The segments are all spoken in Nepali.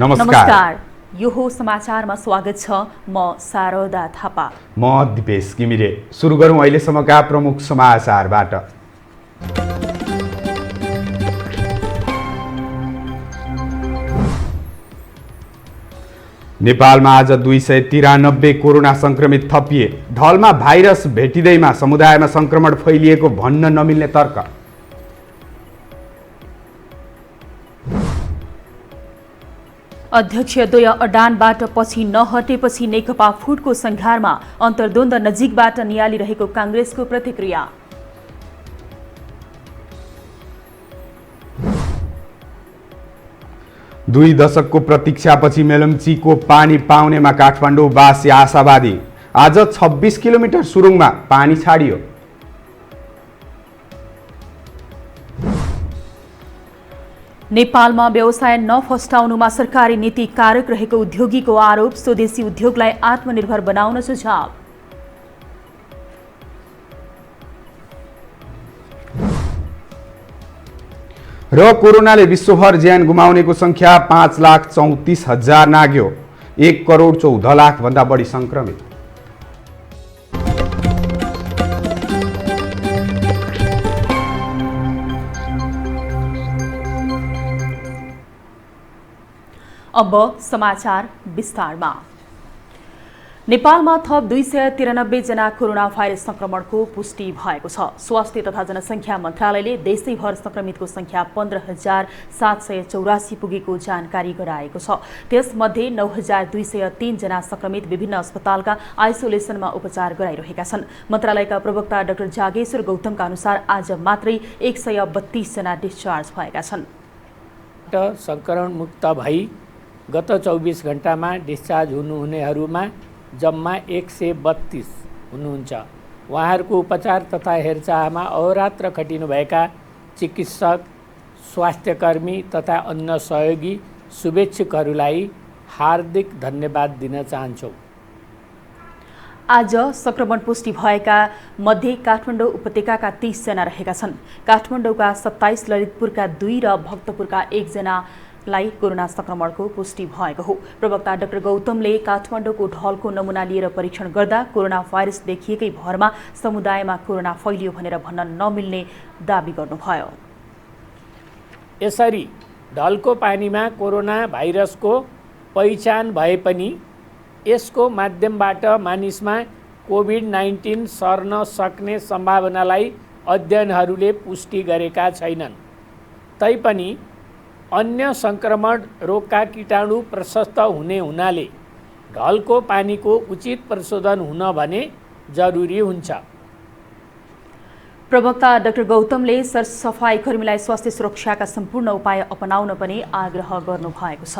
नमस्कार। यो हो समाचारमा स्वागत छ। म शारदा थापा। म दिपेश घिमिरे। सुरु गरौँ अहिलेसम्मका प्रमुख समाचारबाट। नेपालमा आज 293 कोरोना संक्रमित थपिए। ढलमा भाइरस भेटिँदैमा समुदायमा संक्रमण फैलिएको भन्न नमिल्ने तर्क। अध्यक्षद्वय अडानबाट पछि नहटेपछि नेकपा फुटको संघारमा अन्तर्द्वन्द्व नजिकबाट नियालिरहेको कांग्रेसको प्रतिक्रिया। दुई दशकको प्रतीक्षापछि मेलम्चीको पानी पाउनेमा काठमाडौँवासी आशावादी। आज 26 किलोमिटर सुरुङमा पानी छाडियो। नेपालमा व्यवसाय नफस्टाउनुमा सरकारी नीति कारक रहेको उद्योगीको आरोप। स्वदेशी उद्योगलाई आत्मनिर्भर बनाउन सुझाव। र कोरोनाले विश्वभर ज्यान गुमाउनेको संख्या 5,34,000 नाग्यो। 1,14,00,000 भन्दा बढी संक्रमित। अब समाचार विस्तारमा। नेपालमा थप 293 जना कोरोना भाइरस संक्रमणको पुष्टि भएको छ। स्वास्थ्य तथा जनसंख्या मन्त्रालयले देशैभर संक्रमितको संख्या 15,784 पुगेको जानकारी गराएको छ। त्यसमध्ये 9,203 जना संक्रमित विभिन्न अस्पतालका आइसोलेसनमा उपचार गराइरहेका छन्। मन्त्रालयका प्रवक्ता डाक्टर जागेश्वर गौतमका अनुसार आज मात्रै 132 जना डिस्चार्ज भएका छन्। संक्रमण मुक्त भई गत 24 घण्टामा डिस्चार्ज हुनुहुनेहरूमा जम्मा 132 हुनुहुन्छ। उहाँहरूको उपचार तथा हेरचाहमा अहोरात्र खटिनुभएका चिकित्सक, स्वास्थ्यकर्मी तथा अन्य सहयोगी शुभेच्छुकहरूलाई हार्दिक धन्यवाद दिन चाहन्छौँ। आज संक्रमण पुष्टि भएका मध्ये काठमाडौँ उपत्यकाका 30 जना रहेका छन्। काठमाडौँका 27, ललितपुरका 2 र भक्तपुरका 1 जनालाई कोरोना संक्रमणको पुष्टि भएको हो। प्रवक्ता डाक्टर गौतमले काठमाडौँको ढलको नमुना लिएर परीक्षण गर्दा कोरोना भाइरस देखिएकै भरमा समुदायमा कोरोना फैलियो भनेर भन्न नमिल्ने दाबी गर्नुभयो। यसरी ढलको पानीमा कोरोना भाइरसको पहिचान भए पनि यसको माध्यमबाट मानिसमा कोभिड-19 सर्न सक्ने सम्भावनालाई अध्ययनहरूले पुष्टि गरेका छैनन्। तैपनि अन्य संक्रमण रोगका कीटाणु प्रशस्त हुने हुनाले ढलको पानीको उचित प्रशोधन हुन भने जरुरी हुन्छ। प्रवक्ता डाक्टर गौतमले सरसफाई कर्मीलाई स्वास्थ्य सुरक्षाका सम्पूर्ण उपाय अपनाउन पनि आग्रह गर्नुभएको छ।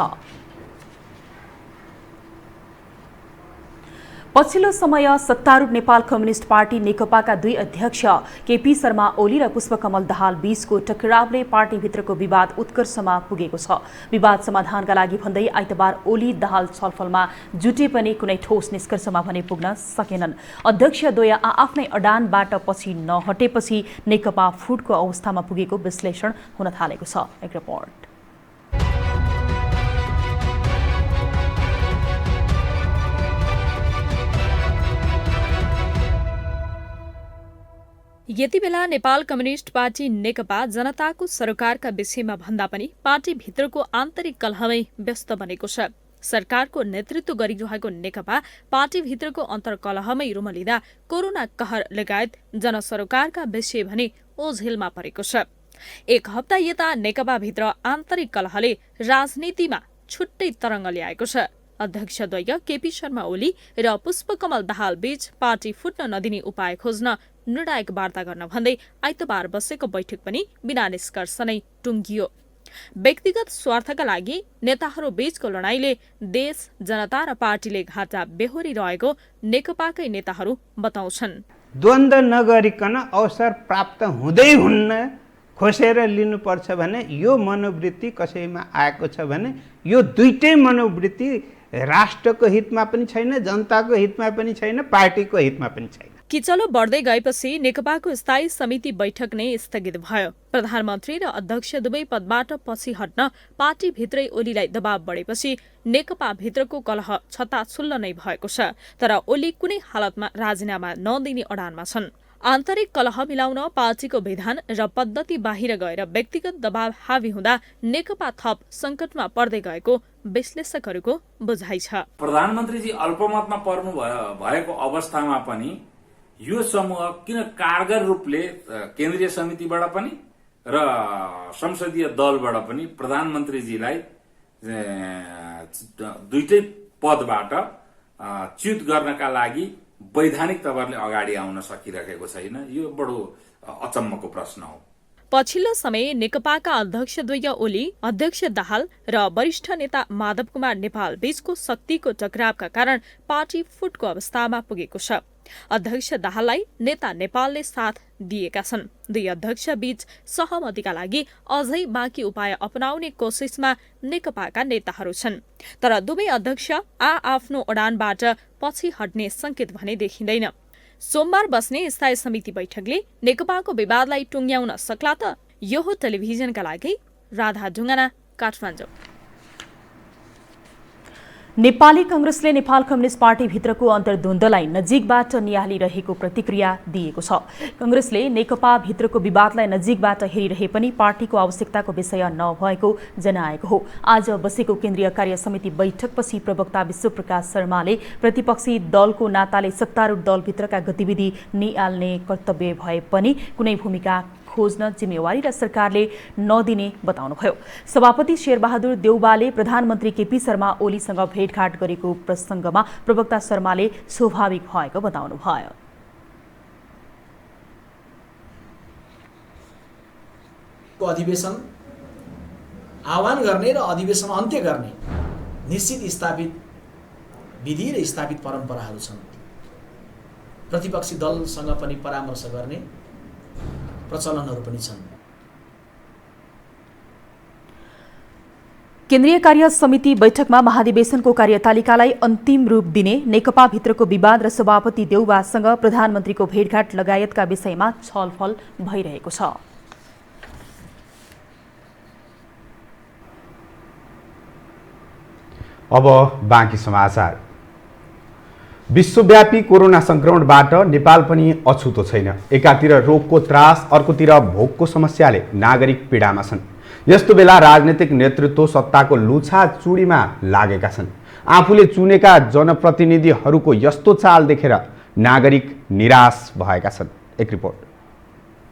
पछिल्लो समय सत्तारूढ नेपाल कम्युनिस्ट पार्टी नेकपाका 2 अध्यक्ष केपी शर्मा ओली र पुष्पकमल दाहाल बीचको टकरावले पार्टीभित्रको विवाद उत्कर्षमा पुगेको छ। विवाद समाधानका लागि भन्दै आइतबार ओली दाहाल छलफलमा जुटे पनि कुनै ठोस निष्कर्षमा भने पुग्न सकेनन्। अध्यक्षद्वय आफ्नै अडानबाट पछि नहटेपछि नेकपा फुटको अवस्थामा पुगेको विश्लेषण हुन थालेको छ। एक रिपोर्ट। यति बेला नेपाल कम्युनिस्ट पार्टी नेकपा जनताको सरकारका विषयमा भन्दा पनि पार्टीभित्रको आन्तरिक कलहमै व्यस्त बनेको छ। सरकारको नेतृत्व गरिरहेको नेकपा पार्टीभित्रको अन्तर्कलहमै रुमलिँदा कोरोना कहर लगायत जनसरोकारका विषय भने ओझेलमा परेको छ। एक हप्ता यता नेकपाभित्र आन्तरिक कलहले राजनीतिमा छुट्टै तरङ्ग ल्याएको छ। अध्यक्षद्वय केपी शर्मा ओली र पुष्पकमल दाहाल बीच पार्टी फुट्न नदिने उपाय खोज्न निर्णायक वार्ता गर्न भन्दै आइतबार बसेको बैठक पनि बिना निष्कर्ष नै टुङ्गियो। व्यक्तिगत स्वार्थका लागि नेताहरू बीचको लडाईँले देश, जनता र पार्टीले घाटा बेहोरिरहेको नेकपाकै नेताहरू बताउँछन्। द्वन्द्व नगरिकन अवसर प्राप्त हुँदै हुन्न खोसेर लिनुपर्छ भने यो मनोवृत्ति कसैमा आएको छ भने यो दुईटै मनोवृत्ति राष्ट्रको हितमा पनि छैन, जनताको हितमा पनि छैन, पार्टीको हितमा पनि छैन। किचलो बढ्दै गएपछि नेकपाको स्थायी समिति बैठक नै स्थगित भयो। प्रधानमन्त्री र अध्यक्ष दुवै पदबाट पछि हट्न पार्टीभित्रै ओलीलाई दबाव बढेपछि नेकपा भित्रको कलह छताछुल्ल नै भएको छ। तर ओली कुनै हालतमा राजीनामा नदिने अडानमा छन्। आन्तरिक कलह मिलाउन पार्टीको विधान र पद्धति बाहिर गएर व्यक्तिगत दबाव हावी हुँदा नेकपा थप संकटमा पर्दै गएको विश्लेषकहरूको बुझाइ छ। प्रधानमन्त्रीजी अल्पमतमा पर्नु भएको अवस्थामा पनि यो समूह किन कारगर रूपले केन्द्रीय समितिबाट पनि र संसदीय दलबाट पनि प्रधानमन्त्रीजीलाई दुईटै पदबाट च्युत गर्नका लागि वैधानिक तवरले अगाडि आउन सकिरहेको छैन, यो बडो अचम्मको प्रश्न हो। पछिल्लो समय नेकपाका अध्यक्षद्वय ओली, अध्यक्ष दाहाल र वरिष्ठ नेता माधव कुमार नेपाल बीचको शक्तिको टकरावका कारण पार्टी फुटको अवस्थामा पुगेको छ। अध्यक्ष दाहाललाई नेता नेपालले साथ दिएका छन्। दुई अध्यक्ष बीच सहमतिका लागि अझै बाँकी उपाय अपनाउने कोसिसमा नेकपाका नेताहरू छन्। तर दुवै अध्यक्ष आफ्नो अडानबाट पछि हट्ने संकेत भने देखिँदैन। सोमबार बस्ने स्थायी समिति बैठकले नेकपाको विवादलाई टुङ्ग्याउन सक्ला त? यो हो टेलिभिजनका लागि राधा ढुङ्गाना, काठमाडौँ। नेपाली कांग्रेसले नेपाल कम्युनिस्ट पार्टीभित्रको अन्तर्द्वन्द्वलाई नजिकबाट नियालिरहेको प्रतिक्रिया दिएको छ। कांग्रेसले नेकपा भित्रको विवादलाई नजिकबाट हेरिरहे पनि पार्टीको आवश्यकताको विषय नभएको जनाएको हो। आज बसेको केन्द्रीय कार्य समिति बैठकपछि प्रवक्ता विश्वप्रकाश शर्माले प्रतिपक्षी दलको नाताले सत्तारूढ दलभित्रका गतिविधि नियाल्ने कर्तव्य भए पनि कुनै भूमिका खोज्न जिम्मेवारी र सरकारले नदिने बताउनुभयो। सभापति शेरबहादुर देउवाले प्रधानमन्त्री केपी शर्मा ओलीसँग भेटघाट गरेको प्रसङ्गमा प्रवक्ता शर्माले स्वाभाविक भएको बताउनुभयो। अधिवेशन आह्वान गर्ने र अधिवेशन अन्त्य गर्ने निश्चित स्थापित विधि र स्थापित परम्पराहरू छन्। प्रतिपक्षी दलसँग पनि परामर्श गर्ने प्रचलनहरू पनि छन्। केन्द्रीय कार्य समिति बैठकमा महाधिवेशनको कार्यतालिकालाई अन्तिम रूप दिने, नेकपा भित्रको विवाद र सभापति देउवासँग प्रधानमन्त्रीको भेटघाट लगायतका विषयमा छलफल भइरहेको छ। अब बाँकी समाचार। विश्वव्यापी कोरोना संक्रमणबाट नेपाल पनि अछुतो छैन। एकातिर रोगको त्रास, अर्कोतिर भोकको समस्याले नागरिक पीडामा छन्। यस्तो बेला राजनीतिक नेतृत्व सत्ताको लुछा चुडीमा लागेका छन्। आफूले चुनेका जनप्रतिनिधिहरूको यस्तो चाल देखेर नागरिक निराश भएका छन्। एक रिपोर्ट।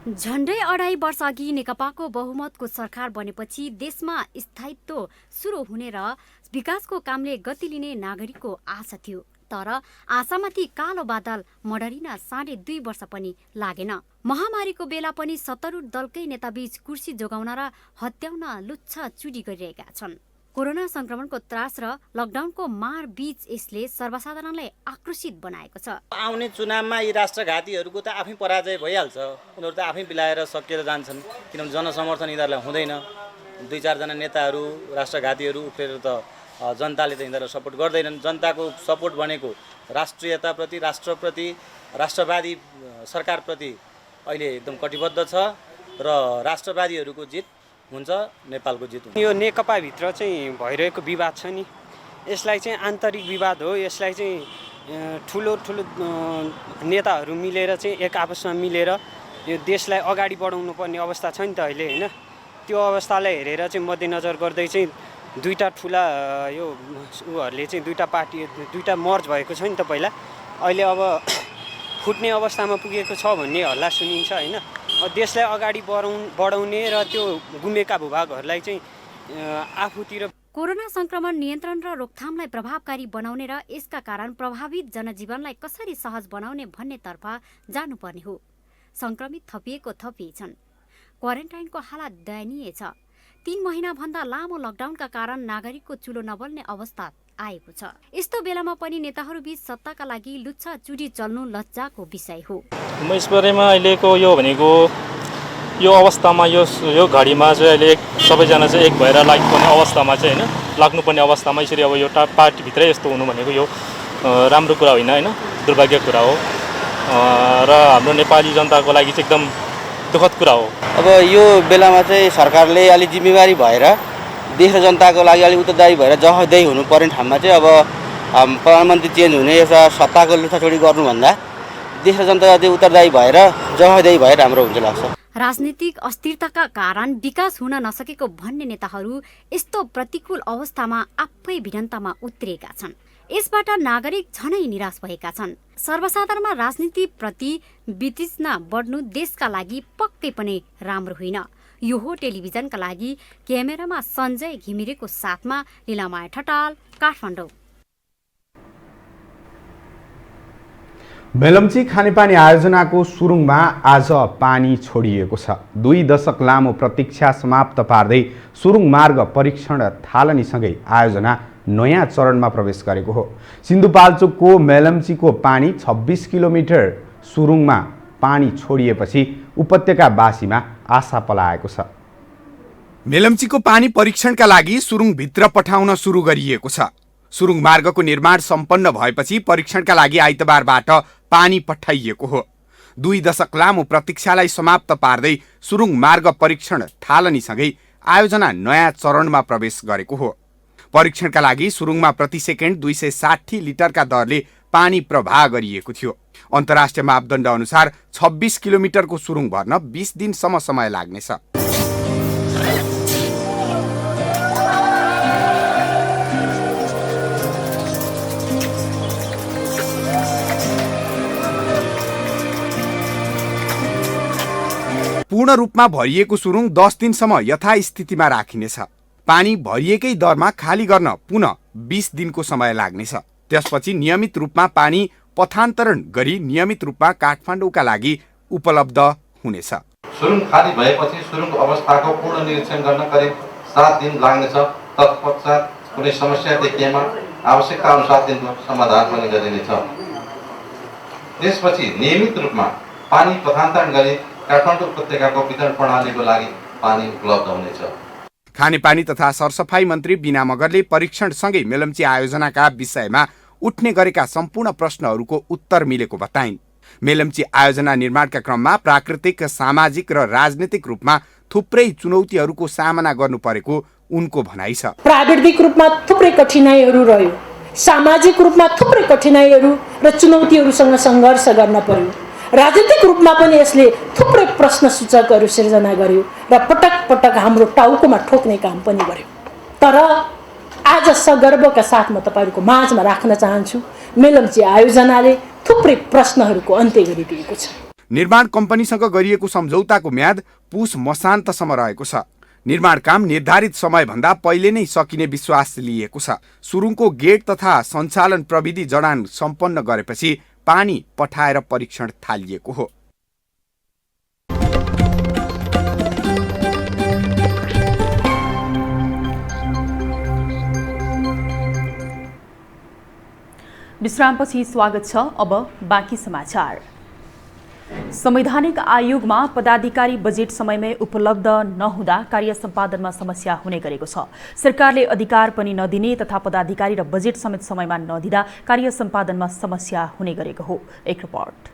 झण्डै 2.5 वर्ष अघि नेकपाको बहुमतको सरकार बनेपछि देशमा स्थायित्व सुरु हुने र विकासको कामले गति लिने नागरिकको आशा थियो। तर आशामाथि कालो बादल मडरिन 2.5 वर्ष पनि लागेन। महामारीको बेला पनि सत्तारूढ दलकै नेताबीच कुर्सी जोगाउन र हत्याउन लुच्छा चुडी गरिरहेका छन्। कोरोना संक्रमणको त्रास र लकडाउनको मार बीच यसले सर्वसाधारणलाई आक्रोशित बनाएको छ। आउने चुनावमा यी राष्ट्रघातीहरूको त आफै पराजय भइहाल्छ। उनीहरू त आफै बिलाएर सकिएर जान्छन्, किनभने जनसमर्थन यिनीहरूलाई हुँदैन। 2-4 जना नेताहरू राष्ट्रघातीहरू उफ्रेर त जनताले त यिनीहरूलाई सपोर्ट गर्दैनन्। जनताको सपोर्ट भनेको राष्ट्रियताप्रति, राष्ट्रप्रति, राष्ट्रवादी सरकारप्रति अहिले एकदम कटिबद्ध छ र राष्ट्रवादीहरूको जित हुन्छ, नेपालको जित हुन्छ। यो नेकपाभित्र चाहिँ भइरहेको विवाद छ नि, यसलाई चाहिँ आन्तरिक विवाद हो। यसलाई चाहिँ ठुलो ठुलो नेताहरू मिलेर चाहिँ एक आपसमा मिलेर यो देशलाई अगाडि बढाउनु पर्ने अवस्था छ नि त अहिले, होइन? त्यो अवस्थालाई हेरेर चाहिँ मध्यनजर गर्दै चाहिँ दुईटा ठुला यो उहरूले चाहिँ दुईटा मर्ज भएको छ नि त पहिला। अहिले अब फुट्ने अवस्थामा पुगेको छ भन्ने हल्ला सुनिन्छ, होइन? देशलाई अगाडि बढाउने र त्यो गुमेका भूभागहरूलाई चाहिँ आफूतिर। कोरोना संक्रमण नियन्त्रण र रोकथामलाई प्रभावकारी बनाउने र यसका कारण प्रभावित जनजीवनलाई कसरी सहज बनाउने भन्नेतर्फ जानुपर्ने हो। संक्रमित थपिएको थपिएछन्। क्वारेन्टाइनको हालत दयनीय छ। 3 महिनाभन्दा लामो लकडाउनका कारण नागरिकको चुलो नबल्ने अवस्था आएको छ। यस्तो बेलामा पनि नेताहरूबीच सत्ताका लागि लुच्छा चुडी चल्नु लज्जाको विषय हो। म यस बारेमा अहिलेको यो भनेको यो अवस्थामा यो घडीमा चाहिँ अहिले सबैजना चाहिँ एक भएर लाग्नुपर्ने अवस्थामा चाहिँ होइन, लाग्नुपर्ने अवस्थामा यसरी अब एउटा पार्टीभित्रै यस्तो हुनु भनेको यो राम्रो कुरा होइन, होइन? दुर्भाग्य कुरा हो। र हाम्रो नेपाली जनताको लागि चाहिँ एकदम दुःखद कुरा हो। अब यो बेलामा चाहिँ सरकारले अलिक जिम्मेवारी भएर देश र जनताको लागि अलिक उत्तरदायी भएर जवाफदेही हुनुपर्ने ठाउँमा चाहिँ अब प्रधानमन्त्री चेन्ज हुने एउटा सत्ताको लुछाछोडी गर्नुभन्दा देश र जनताले उत्तरदायी भएर जवाफदेही भए राम्रो हुन्छ लाग्छ। राजनीतिक अस्थिरताका कारण विकास हुन नसकेको भन्ने नेताहरू यस्तो प्रतिकूल अवस्थामा आफै भिडन्तमा उत्रिएका छन्। यसबाट नागरिक झनै निराश भएका छन्। सर्वसाधारणमा राजनीतिप्रति वितृष्णा बढ्नु देशका लागि पक्कै पनि राम्रो होइन। यो हो टेलिभिजनका लागि क्यामेरामा सञ्जय घिमिरेको साथमा लीलामाया ठटाल, काठमाडौँ। मेलम्ची खानेपानी आयोजनाको सुरुङमा आज पानी छोडिएको छ। 2 दशक लामो प्रतीक्षा समाप्त पार्दै सुरुङ मार्ग परीक्षण थालनीसँगै आयोजना नयाँ चरणमा प्रवेश गरेको हो। सिन्धुपाल्चोकको मेलम्चीको पानी 26 किलोमिटर सुरुङमा पानी छोडिएपछि उपत्यकावासीमा आशा पलाएको छ। मेलम्चीको पानी परीक्षणका लागि सुरुङभित्र पठाउन सुरु गरिएको छ। सुरुङ मार्गको निर्माण सम्पन्न भएपछि परीक्षणका लागि आइतबारबाट पानी पठाइएको हो। 2 दशक लामो प्रतीक्षालाई समाप्त पार्दै सुरुङ मार्ग परीक्षण थालनीसँगै आयोजना नयाँ चरणमा प्रवेश गरेको हो। परीक्षणका लागि सुरुङमा प्रति सेकेन्ड 260 लिटरका दरले पानी प्रवाह गरिएको थियो। अन्तर्राष्ट्रिय मापदण्ड अनुसार 26 किलोमिटरको सुरुङ भर्न 20 दिनसम्म समय लाग्नेछ। पूर्ण रूपमा भरिएको सुरुङ 10 दिनसम्म यथास्थितिमा राखिनेछ। पानी भरिएकै दरमा खाली गर्न पुनः 20 दिनको समय लाग्नेछ। त्यसपछि नियमित रूपमा पानी पथान्तरण गरी नियमित रूपमा काठमाडौँका लागि उपलब्ध हुनेछ। सुरुङ खाली भएपछि सुरुङको अवस्थाको पूर्ण निरीक्षण गर्न करिब 7 दिन लाग्नेछ। तत्पश्चात कुनै समस्या देखिएमा आवश्यकता अनुसार तिनको समाधान पनि गरिनेछ। त्यसपछि नियमित रूपमा पानी पथान्तरण गरी काठमाडौँ उपत्यकाको वितरण प्रणालीको लागि पानी उपलब्ध हुनेछ। खानेपानी तथा सरसफाई मन्त्री बिना मगरले परीक्षणसँगै मेलम्ची आयोजनाका विषयमा उठ्ने गरेका सम्पूर्ण प्रश्नहरूको उत्तर मिलेको बताइन्। मेलम्ची आयोजना निर्माणका क्रममा प्राकृतिक, सामाजिक र राजनीतिक रूपमा थुप्रै चुनौतीहरूको सामना गर्नु परेको उनको भनाइ छ। प्राविधिक रूपमा थुप्रै कठिनाइहरू रह्यो, सामाजिक रूपमा थुप्रै कठिनाइहरू र चुनौतीहरूसँग सङ्घर्ष गर्न पर्यो। राजनीतिक रूपमा पनि यसले थुप्रै प्रश्न सूचकहरू सिर्जना गर्यो र पटक पटक हाम्रो टाउकोमा ठोक्ने काम पनि गर्यो। तर आज सगर्वका साथ म तपाईँहरूको माझमा राख्न चाहन्छु, मेलम्ची आयोजनाले थुप्रै प्रश्नहरूको अन्त्य गरिदिएको छ। निर्माण कम्पनीसँग गरिएको सम्झौताको म्याद पुस मसान्तसम्म रहेको छ। निर्माण काम निर्धारित समयभन्दा पहिले नै सकिने विश्वास लिएको छ। सुरुङको गेट तथा सञ्चालन प्रविधि जडान सम्पन्न गरेपछि पानी पठाएर परीक्षण थालिएको हो। विश्रामपछि स्वागत छ। अब बाँकी समाचार। संवैधानिक आयोगमा पदाधिकारी बजेट समयमै उपलब्ध नहुँदा कार्य सम्पादनमा समस्या हुने गरेको छ। सरकारले अधिकार पनि नदिने तथा पदाधिकारी र बजेट समेत समयमा नदिँदा कार्य सम्पादनमा समस्या हुने गरेको हो। एक रिपोर्ट।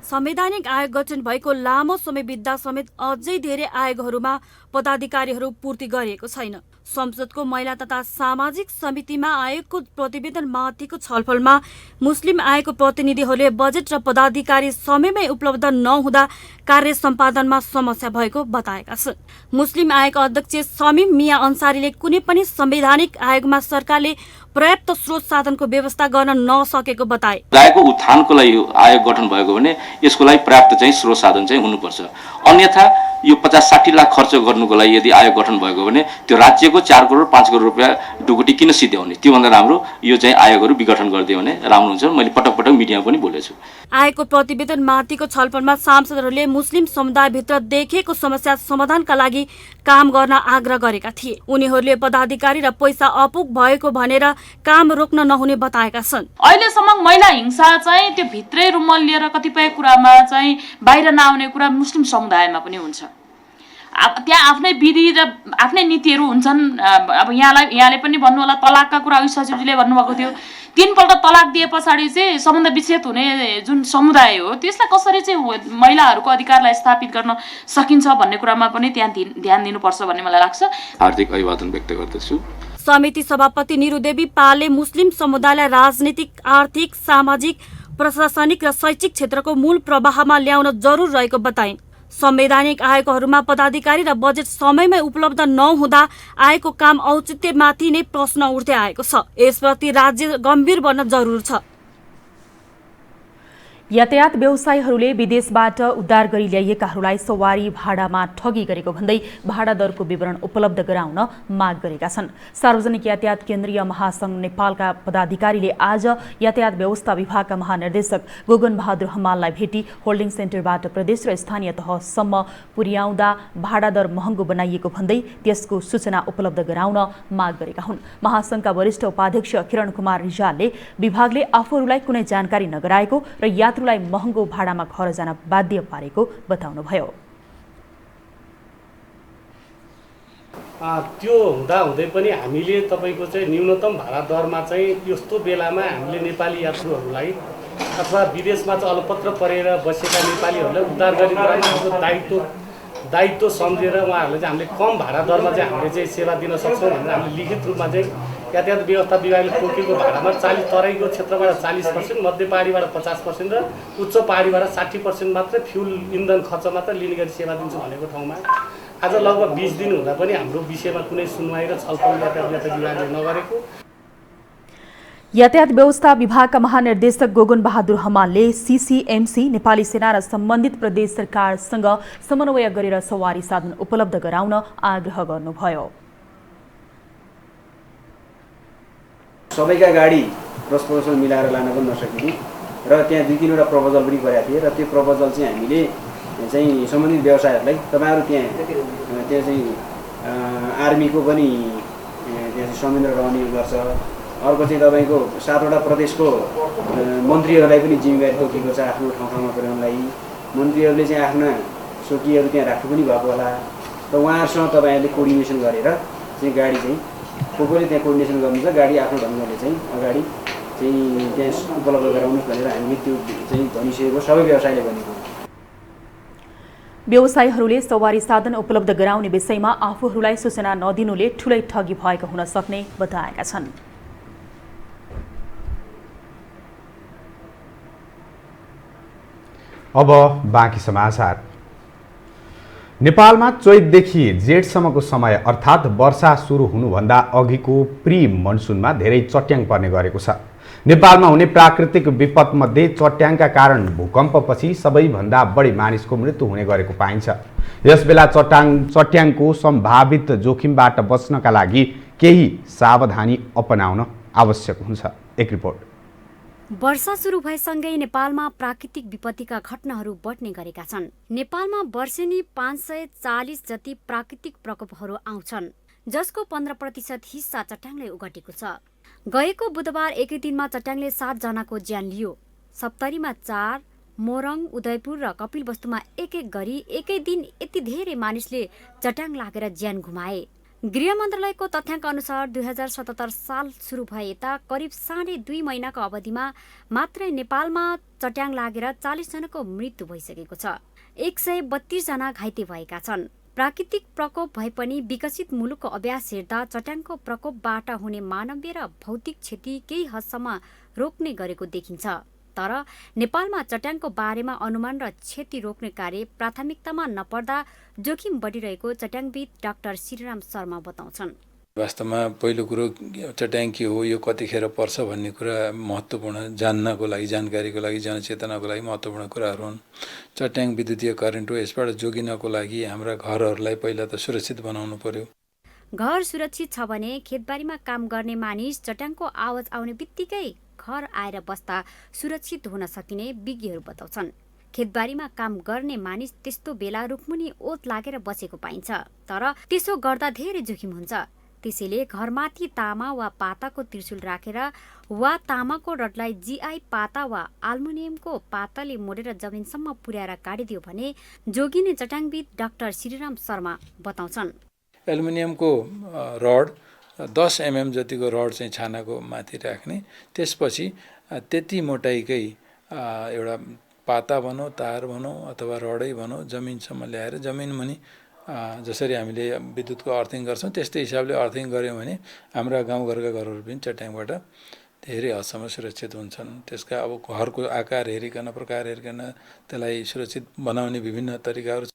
संवैधानिक आयोग गठन भएको लामो समय बित्दा समेत अझै धेरै आयोगहरूमा पदाधिकारीहरू पूर्ति गरिएको छैन। संसदको महिला तथा सामाजिक समितिमा आयोगको प्रतिवेदन माथिको छलफलमा मुस्लिम आयोगको प्रतिनिधिहरूले बजेट र पदाधिकारी समयमै उपलब्ध नहुँदा कार्य सम्पादनमा समस्या भएको बताएका छन्। मुस्लिम आयोग अध्यक्ष समीम मिया अन्सारीले कुनै पनि संवैधानिक आयोगमा सरकारले पर्याप्त स्रोत साधनको व्यवस्था गर्न नसकेको बताए। रायको उत्थानको लागि आयोग गठन भएको भने यसको लागि पर्याप्त चाहिँ स्रोत साधन चाहिँ हुनुपर्छ। अन्यथा यो 50-60 लाख खर्च गर्नुको लागि यदि आयोग गठन भएको भने त्यो राज्यको 4 करोड 5 करोड रुपियाँ ढुकुटी किन सिध्याउने? त्योभन्दा राम्रो यो चाहिँ आयोगहरू विघटन गरिदियो भने राम्रो हुन्छ। मैले पटक पटक मिडियामा पनि बोलेको छु। आयोगको प्रतिवेदन माथिको छलफलमा सांसदहरूले मुस्लिम समुदायभित्र देखिएको समस्या समाधानका लागि काम गर्न आग्रह गरेका थिए। उनीहरूले पदाधिकारी र पैसा अपुग भएको भनेर काम रोक्न नहुने बताएका छन्। अहिलेसम्म महिला हिंसा चाहिँ त्यो भित्रै रुममा लिएर कतिपय कुरामा चाहिँ बाहिर नआउने कुरा मुस्लिम समुदायमा पनि हुन्छ। त्यहाँ आफ्नै विधि र आफ्नै नीतिहरू हुन्छन्। अब यहाँले पनि भन्नु होला तलाकका कुरा सचिवजीले भन्नुभएको थियो। तीनपल्ट तलाक दिए पछाडि चाहिँ सम्बन्ध विच्छेद हुने जुन समुदाय हो त्यसलाई कसरी चाहिँ महिलाहरूको अधिकारलाई स्थापित गर्न सकिन्छ भन्ने कुरामा पनि त्यहाँ ध्यान दिनुपर्छ भन्ने मलाई लाग्छ। हार्दिक अभिवादन व्यक्त गर्दछु। समिति सभापति निरुदेवी पालले मुस्लिम समुदायलाई राजनीतिक, आर्थिक, सामाजिक, प्रशासनिक र शैक्षिक क्षेत्रको मूल प्रवाहमा ल्याउन जरुर रहेको बताइन्। संवैधानिक आयोगहरूमा पदाधिकारी र बजेट समयमै उपलब्ध नहुँदा आएको काम औचित्यमाथि नै प्रश्न उठ्दै आएको छ। यसप्रति राज्य गम्भीर बन्न जरुर छ। यातायात व्यवसायीहरूले विदेशबाट उद्धार गरी ल्याइएकाहरूलाई सवारी भाडामा ठगी गरेको भन्दै भाडा दरको विवरण उपलब्ध गराउन माग गरेका छन्। सार्वजनिक यातायात केन्द्रीय महासंघ नेपालका पदाधिकारीले आज यातायात व्यवस्था विभागका महानिर्देशक गोगन बहादुर हमाललाई भेटी होल्डिङ सेन्टरबाट प्रदेश र स्थानीय तहसम्म पुर्याउँदा भाडा दर महँगो बनाइएको भन्दै त्यसको सूचना उपलब्ध गराउन माग गरेका हुन्। महासंघका वरिष्ठ उपाध्यक्ष किरण कुमार रिजालले विभागले आफूहरूलाई कुनै जानकारी नगराएको र यात्रुलाई महँगो भाडामा घर जान बाध्य पारेको बताउनुभयो। त्यो हुँदै पनि हामीले तपाईँको चाहिँ न्यूनतम भाडा दरमा चाहिँ यस्तो बेलामा हामीले नेपाली यात्रुहरूलाई अथवा विदेशमा चाहिँ अलपत्र परेर बसेका नेपालीहरूलाई उद्धार गर्ने कुरामा हाम्रो दायित्व सम्झेर उहाँहरूलाई चाहिँ हामीले कम भाडा दरमा चाहिँ हामीले चाहिँ सेवा दिन सक्छौँ भनेर हामीले लिखित रूपमा चाहिँ यातायात व्यवस्था विभागले तोकेको भाडामा 40 तराईको क्षेत्रबाट 40%, मध्य पहाडीबाट 50% र उच्च पहाडीबाट 60% मात्रै फ्युल इन्धन खर्च मात्र लिने गरी सेवा दिन्छु भनेको ठाउँमा आज लगभग 20 दिन हुँदा पनि हाम्रो विषयमा कुनै सुनवाई र छलफल यातायात विभागले नगरेको। यातायात व्यवस्था विभागका महानिर्देशक गोगन बहादुर हमालले सीसीएमसी, नेपाली सेना र सम्बन्धित प्रदेश सरकारसँग समन्वय गरेर सवारी साधन उपलब्ध गराउन आग्रह गर्नुभयो। सबैका गाडी प्रपोजल मिलाएर लान पनि नसकिने र त्यहाँ 2-3 वटा प्रपोजल पनि गरेका थिए र त्यो प्रपोजल चाहिँ हामीले चाहिँ सम्बन्धित व्यवसायहरूलाई तपाईहरु त्यहाँ चाहिँ आर्मीको पनि त्यहाँ संयन्त्र रहने गर्छ। अर्को चाहिँ तपाईको 7 वटा प्रदेशको मन्त्रीहरूलाई पनि जिम्मेवारी तोकेको छ आफ्नो ठाउँमा पुर्याउनलाई। मन्त्रीहरूले चाहिँ आफ्ना सोकीहरू त्यहाँ राख्नु पनि भएको होला। त उहाँहरुसँग तपाईहरुले कोर्डिनेसन गरेर चाहिँ गाडी चाहिँ कोले त्यहाँ कोर्डिनेसन गर्नुहुन्छ, गाडी आफ्नो ढङ्गले चाहिँ अगाडि चाहिँ त्यहाँ उपलब्ध गराउनुहोस् भनेर हामीले त्यो चाहिँ भनिसकेको सबै व्यवसायले भनेको। व्यवसायीहरूले सवारी साधन उपलब्ध गराउने विषयमा आफूहरूलाई सूचना नदिनुले ठूलै ठगी भएको हुन सक्ने बताएका छन्। अब बाँकी समाचार। नेपालमा चैतदेखि जेठसम्मको समय अर्थात् वर्षा सुरु हुनुभन्दा अघिको प्री मनसुनमा धेरै चट्याङ पर्ने गरेको छ। नेपालमा हुने प्राकृतिक विपदमध्ये चट्याङका कारण भूकम्पपछि सबैभन्दा बढी मानिसको मृत्यु हुने गरेको पाइन्छ। यसबेला चट्याङको सम्भावित जोखिमबाट बच्नका लागि केही सावधानी अपनाउन आवश्यक हुन्छ। एक रिपोर्ट। वर्षा सुरु भएसँगै नेपालमा प्राकृतिक विपत्तिका घटनाहरू बढ्ने गरेका छन्। नेपालमा वर्षेनी 540 जति प्राकृतिक प्रकोपहरू आउँछन्, जसको 15% हिस्सा चट्याङले ओगटेको छ। गएको बुधबार एकै दिनमा चट्याङले 7 जनाको ज्यान लियो। सप्तरीमा 4, मोरङ, उदयपुर र कपिलवस्तुमा एक गरी एकै दिन यति धेरै मानिसले चट्याङ लागेर ज्यान गुमाए। गृह मन्त्रालयको तथ्याङ्क अनुसार 2077 साल सुरु भए यता करिब 2.5 महिनाको अवधिमा मात्रै नेपालमा चट्याङ लागेर 40 जनाको मृत्यु भइसकेको छ। 132 जना घाइते भएका छन्। प्राकृतिक प्रकोप भए पनि विकसित मुलुकको अभ्यास हेर्दा चट्याङको प्रकोपबाट हुने मानवीय र भौतिक क्षति केही हदसम्म रोक्ने गरेको देखिन्छ। तर नेपालमा चट्याङको बारेमा अनुमान र क्षति रोक्ने कार्य प्राथमिकतामा नपर्दा जोखिम बढिरहेको चट्याङविद डाक्टर श्रीराम शर्मा बताउँछन्। वास्तवमा पहिलो कुरो चट्याङ के हो, यो कतिखेर पर्छ भन्ने कुरा महत्त्वपूर्ण जान्नको लागि, जानकारीको लागि, जनचेतनाको लागि महत्त्वपूर्ण कुराहरू हुन्। चट्याङ विद्युतीय करेन्ट हो, यसबाट जोगिनको लागि हाम्रा घरहरूलाई पहिला त सुरक्षित बनाउनु पर्यो। घर सुरक्षित छ भने खेतबारीमा काम गर्ने मानिस चट्याङको आवाज आउने बित्तिकै घर आएर बस्दा सुरक्षित हुन सकिने विज्ञहरू बताउँछन्। खेतबारीमा काम गर्ने मानिस त्यस्तो बेला रुखमुनि ओत लागेर बसेको पाइन्छ, तर त्यसो गर्दा धेरै जोखिम हुन्छ। त्यसैले घरमाथि तामा वा पाताको त्रिशूल राखेर वा तामाको रडलाई जीआई पाता वा आल्मुनियमको पाताले मोडेर जमिनसम्म पुर्याएर काटिदियो भने जोगिने चट्याङविद डाक्टर श्रीराम शर्मा बताउँछन्। एल्युमिनियमको रड 10 mm जतिको रड चाहिँ छानाको माथि राख्ने, त्यसपछि त्यति मोटाइकै एउटा पाता भनौँ, तार भनौँ अथवा रडै भनौँ जमिनसम्म ल्याएर जमिन मुनि जसरी हामीले विद्युतको अर्थिङ गर्छौँ त्यस्तै हिसाबले अर्थिङ गऱ्यौँ भने हाम्रा गाउँघरका घरहरू पनि चट्याङबाट धेरै हदसम्म सुरक्षित हुन्छन्। त्यसका अब घरको आकार हेरिकन, प्रकार हेरिकन त्यसलाई सुरक्षित बनाउने विभिन्न तरिकाहरू।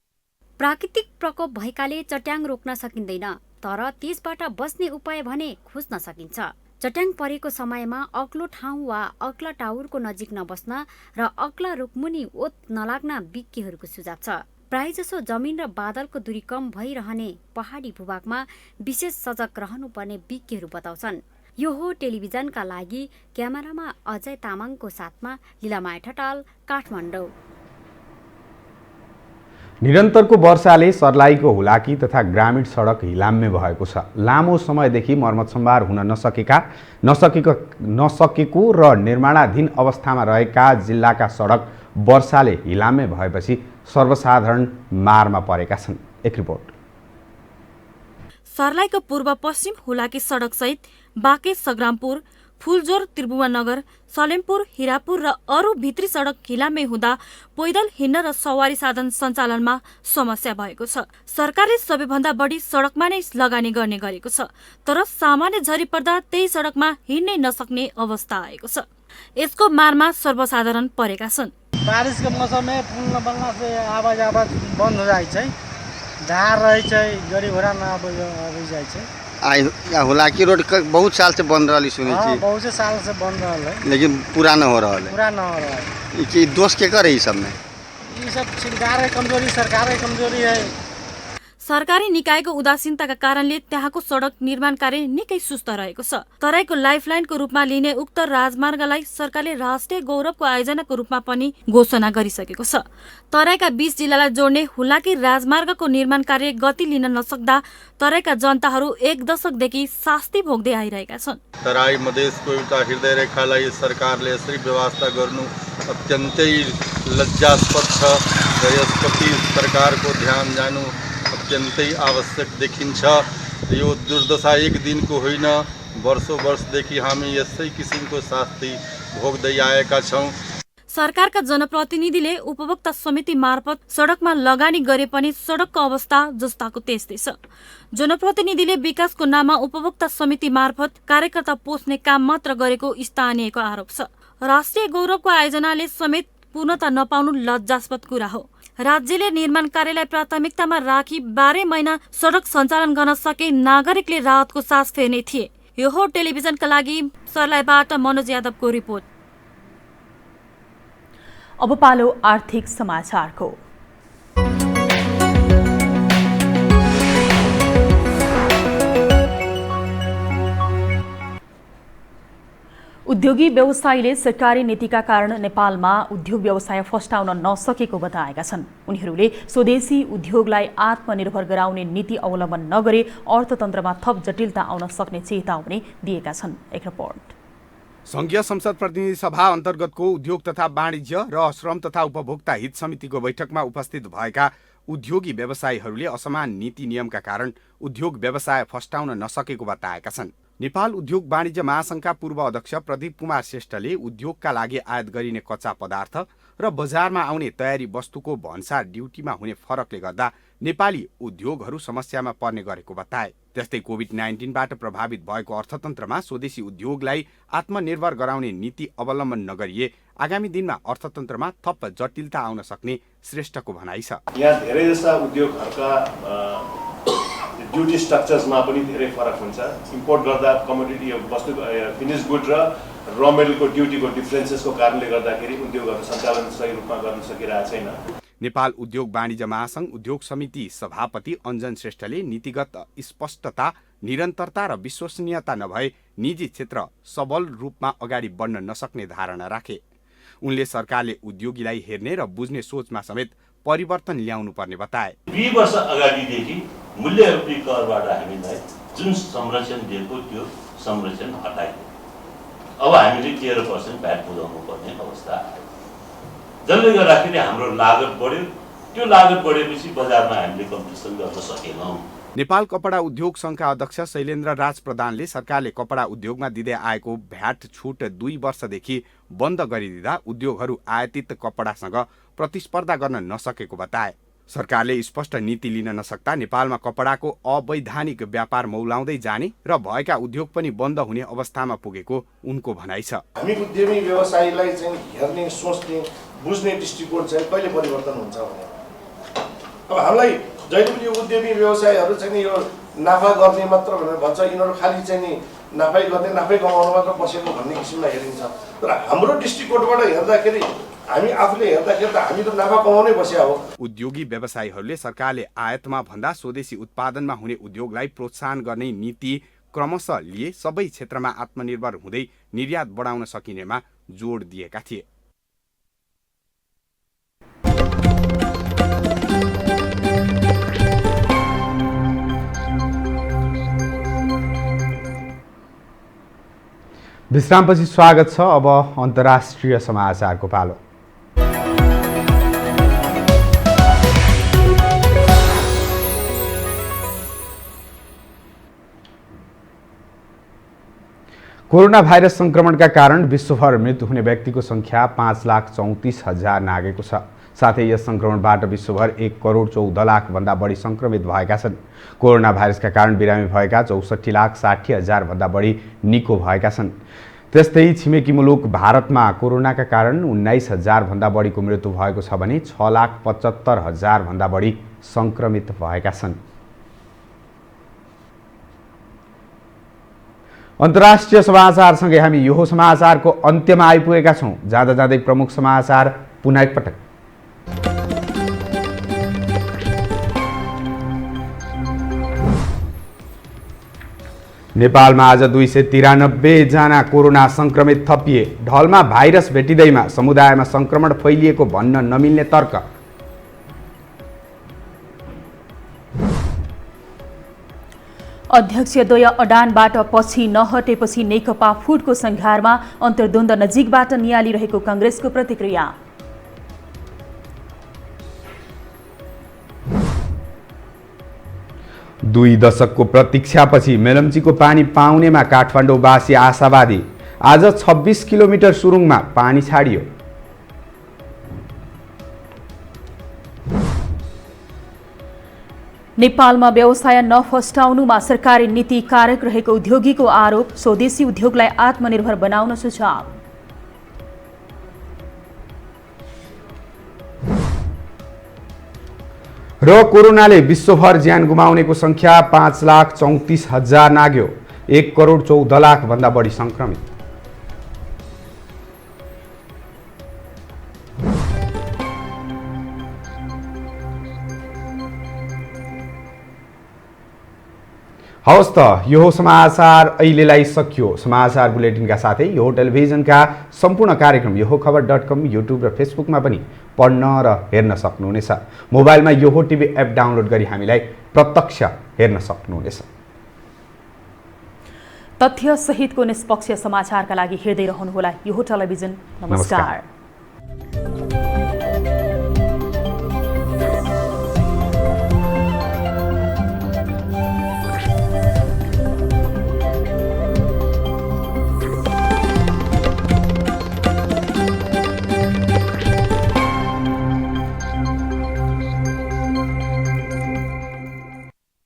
प्राकृतिक प्रकोप भएकाले चट्याङ रोक्न सकिँदैन, तर त्यसबाट बस्ने उपाय भने खोज्न सकिन्छ। चट्याङ परेको समयमा अग्लो ठाउँ वा अग्ला टावरको नजिक नबस्न र अग्ला रुखमुनि ओत नलाग्न विज्ञहरूको सुझाव छ। प्रायजसो जमिन र बादलको दूरी कम भइरहने पहाडी भूभागमा विशेष सजग रहनुपर्ने विज्ञहरू बताउँछन्। यो हो टेलिभिजनका लागि क्यामेरामा अजय तामाङको साथमा लीलामाया ठटाल, काठमाडौँ। निरन्तरको वर्षाले सर्लाहीको हुलाकी तथा ग्रामीण सडक हिलाम्य भएको छ। लामो समयदेखि मर्मत सम्भार हुन नसकेको र निर्माणाधीन अवस्थामा रहेका जिल्लाका सडक वर्षाले हिलाम्य भएपछि सर्वसाधारण मारमा परेका छन्। एक रिपोर्ट। सर्लाहीको पूर्व पश्चिम हुलाकी सडक सहित बाँके सग्रामपुर, फुलजोर त्रिभुवननगर, सलेमपुर, हिरापुर र अरू भित्री सडक हिलाम्य हुँदा पैदल हिँड्न र सवारी साधन सञ्चालनमा समस्या भएको छ। सरकारले सबैभन्दा बढी सडकमा नै लगानी गर्ने गरेको छ, तर सामान्य झरी पर्दा त्यही सडकमा हिँड्नै नसक्ने अवस्था आएको छ। यसको मारमा सर्वसाधारण परेका छन्। बारिश के मौसम में पुल न बनना से आवाज बंद हो जाए छै, धार रहे छै, गाड़ी घोड़ा न आबे जाए छै। हुलाकी रोड बहुत साल से बन रही सुनी थी। बहुत से साल से बन रहा है, लेकिन पूरा न हो रहा है। पूरा न हो रहा है। ये दोष के करे सब में? ये सब सरकार की कमजोरी, सरकार की कमजोरी है। सरकारी निकायको उदासीनताका कारणले त्यहाँको सडक निर्माण कार्य निकै सुस्त रहेको छ। तराईको लाइफलाइनको रूपमा लिने उक्त राजमार्गलाई सरकारले राष्ट्रिय गौरवको आयोजनाको रूपमा पनि घोषणा गरिसकेको छ। तराईका 20 जिल्लालाई जोड्ने हुलाकी राजमार्गको निर्माण कार्य गति लिन नसक्दा तराईका जनताहरू 1 दशकदेखि शास्ति भोग्दै आइरहेका छन्। तराई मधेसको एउटा हृदय रेखालाई सरकारले यसरी व्यवस्था गर्नु अत्यन्तै लज्जास्पद छ र यसप्रति सरकारको ध्यान जानु अत्यन्तै आवश्यक देखिन्छ। यो दुर्दशा एक दिनको होइन, वर्षौं वर्षदेखि हामी यसै किसिमको शास्ति भोग्दै आएका छौं। सरकारका जनप्रतिनिधिले उपभोक्ता समिति मार्फत सडकमा लगानी गरे पनि सडकको अवस्था जस्ताको त्यस्तै छ। जनप्रतिनिधिले विकासको नाममा उपभोक्ता समिति मार्फत कार्यकर्ता पोस्ने काम मात्र गरेको स्थानीयको आरोप छ। राष्ट्रिय गौरवको आयोजनाले समेत पूर्णता नपाउनु लज्जास्पद कुरा हो। राज्यले निर्माण कार्यलाई प्राथमिकतामा राखी 12 महिना सडक सञ्चालन गर्न सके नागरिकले राहतको सास फेर्ने थिए। यो हो टेलिभिजनका लागि सर्लाहीबाट मनोज यादवको रिपोर्ट। अब पालो आर्थिक समाचारको। उद्योगी व्यवसायीले सरकारी नीतिका कारण नेपालमा उद्योग व्यवसाय फस्टाउन नसकेको बताएका छन्। उनीहरूले स्वदेशी उद्योगलाई आत्मनिर्भर गराउने नीति अवलम्बन नगरे अर्थतन्त्रमा थप जटिलता आउन सक्ने चेतावनी दिएका छन्। एक रिपोर्ट। संघीय संसद प्रतिनिधि सभा अन्तर्गतको उद्योग तथा वाणिज्य र श्रम तथा उपभोक्ता हित समितिको बैठकमा उपस्थित भएका उद्योगी व्यवसायीहरूले असमान नीति नियमका कारण उद्योग व्यवसाय फस्टाउन नसकेको बताएका छन्। नेपाल उद्योग वाणिज्य महासंघका पूर्व अध्यक्ष प्रदीप कुमार श्रेष्ठले उद्योगका लागि आयात गरिने कच्चा पदार्थ र बजारमा आउने तयारी वस्तुको भन्सार ड्युटीमा हुने फरकले गर्दा नेपाली उद्योगहरू समस्यामा पर्ने गरेको बताए। त्यस्तै कोभिड-19बाट प्रभावित भएको अर्थतन्त्रमा स्वदेशी उद्योगलाई आत्मनिर्भर गराउने नीति अवलम्बन नगरिए आगामी दिनमा अर्थतन्त्रमा थप जटिलता आउन सक्ने श्रेष्ठको भनाइ छ। यहाँ धेरै जस्ता उद्योगहरूका ड्युटी स्ट्रक्चर्समा पनि धेरै फरक हुन्छ। इम्पोर्ट गर्दा कमोडिटी वस्तु फिनिश गुड र र मेटेरियलको ड्युटीको डिफरेन्सेसको कारणले गर्दाखेरि उद्योगहरू सञ्चालन सही रूपमा गर्न सकिरहेको छैन। नेपाल उद्योग वाणिज्य महासंघ उद्योग समिति सभापति अञ्जन श्रेष्ठले नीतिगत स्पष्टता, निरन्तरता र विश्वसनीयता नभए निजी क्षेत्र सबल रूपमा अगाडि बढ्न नसक्ने धारणा राखे। उनले सरकारले उद्योगीलाई हेर्ने र बुझ्ने सोचमा समेत परिवर्तन ल्याउनु पर्ने बताए। 20 वर्ष अगाडिदेखि मूल्यहरूपी करबाट हामीलाई जुन संरक्षण दिएको त्यो संरक्षण हटाइयो। अब हामीले 13% भ्याट बुझाउनु पर्ने अवस्था आयो, जसले गर्दाखेरि हाम्रो लागत बढ्यो। त्यो लागत बढेपछि बजारमा हामीले कम्पिटिसन गर्न सकेनौँ। नेपाल कपडा उद्योग संघका अध्यक्ष शैलेन्द्र राज प्रधानले सरकारले कपडा उद्योगमा दिँदै आएको भ्याट छुट 2 वर्षदेखि बन्द गरिदिँदा उद्योगहरू आयातित कपडासँग प्रतिस्पर्धा गर्न नसकेको बताए। सरकारले स्पष्ट नीति लिन नसक्दा नेपालमा कपडाको अवैधानिक व्यापार मौलाउँदै जाने र भएका उद्योग पनि बन्द हुने अवस्थामा पुगेको उनको भनाइ छ। हामी उद्यमी व्यवसायीलाई चाहिँ हेर्ने, सोच्ने, बुझ्ने दृष्टिकोण चाहिँ कहिले परिवर्तन हुन्छ भने अब हामीलाई जहिले पनि यो उद्यमी व्यवसायीहरू चाहिँ यो नाफा गर्ने मात्र भनेर भन्छ, यिनीहरू खालि चाहिँ नि नाफै गर्ने, नाफै कमाउनु मात्र बसेको भन्ने किसिममा हेरिन्छ। तर हाम्रो दृष्टिकोणबाट हेर्दाखेरि हामी आफूले हेर्दाखेरि त हामी त नाफा कमाउनै बसेका हो। उद्योगी व्यवसायीहरूले सरकारले आयातमा भन्दा स्वदेशी उत्पादनमा हुने उद्योगलाई प्रोत्साहन गर्ने नीति क्रमशः लिए सबै क्षेत्रमा आत्मनिर्भर हुँदै निर्यात बढाउन सकिनेमा जोड दिएका थिए। विश्रामपछि स्वागत छ। अब अन्तर्राष्ट्रिय समाचारको पालो। कोरोना भाइरस संक्रमणका कारण विश्वभर मृत्यु हुने व्यक्तिको संख्या 5,34,000 नागेको छ। साथै यस संक्रमणबाट विश्वभर 1,14,00,000 भन्दा बढी संक्रमित भएका छन्। कोरोना भाइरसका कारण बिरामी भएका 64,60,000 भन्दा बढी निको भएका छन्। त्यस्तै छिमेकी मुलुक भारतमा कोरोनाका कारण 19,000 भन्दा बढीको मृत्यु भएको छ भने 6,75,000 भन्दा बढी संक्रमित भएका छन्। अन्तर्राष्ट्रिय समाचारसँगै हामी यो समाचारको अन्त्यमा आइपुगेका छौँ। जाँदा जाँदै प्रमुख समाचार पुनः एकपटक। नेपालमा आज 293 जना कोरोना संक्रमित थपिए। ढलमा भाइरस भेटिँदैमा समुदायमा संक्रमण फैलिएको भन्न नमिल्ने तर्क। अध्यक्षद्वय अडानबाट पछि नहटेपछि नेकपा फुटको संघारमा अन्तर्द्वन्द्व नजिकबाट नियालिरहेको कांग्रेसको प्रतिक्रिया। दुई दशकको प्रतीक्षापछि मेलम्चीको पानी पाउनेमा काठमाडौँवासी आशावादी। आज 26 किलोमिटर सुरुङमा पानी छाडियो। नेपालमा व्यवसाय नफस्टाउनुमा सरकारी नीति कारक रहेको उद्योगीको आरोप। स्वदेशी उद्योगलाई आत्मनिर्भर बनाउन सुझाव। र कोरोनाले विश्वभर ज्यान गुमाउनेको संख्या 5,34,000 नाग्यो। 1,14,00,000 भन्दा बढी संक्रमित। हवस् त यो समाचार अहिलेलाई सकियो। समाचार बुलेटिनका साथै यो टेलिभिजनका सम्पूर्ण कार्यक्रम यो खबर.com युट्युब र फेसबुकमा पनि पढ्न र हेर्न सक्नुहुनेछ। मोबाइलमा यो टिभी एप डाउनलोड गरी हामीलाई प्रत्यक्ष हेर्न सक्नुहुनेछ। तथ्य सहितको निष्पक्ष समाचारका लागि हेर्दै रहनुहोला यो टेलिभिजन। नमस्कार।